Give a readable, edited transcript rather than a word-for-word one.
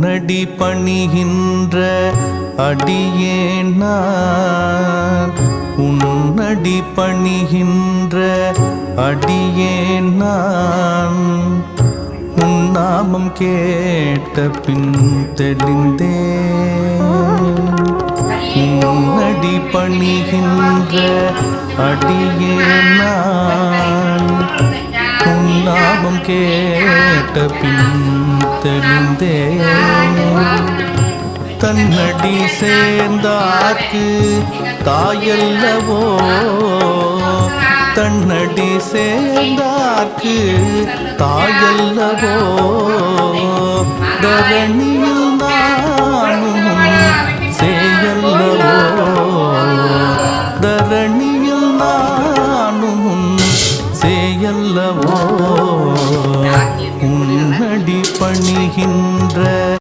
உன்னடி பணிகின்ற அடியேன் நான், உன்னடி பணிகின்ற அடியேன் நான். உன் நாமம் கேட்ட பின் தெளிந்தேன். உன்னடி பணிகின்ற அடியேன் நான், உன் நாமம் கேட்ட பின் தெளிந்தேன். தன்னடி சேர்ந்தார்க்கு தாயல்லவோ, தன்னடி சேர்ந்தார்க்கு தாயல்லவோ. தரணியில்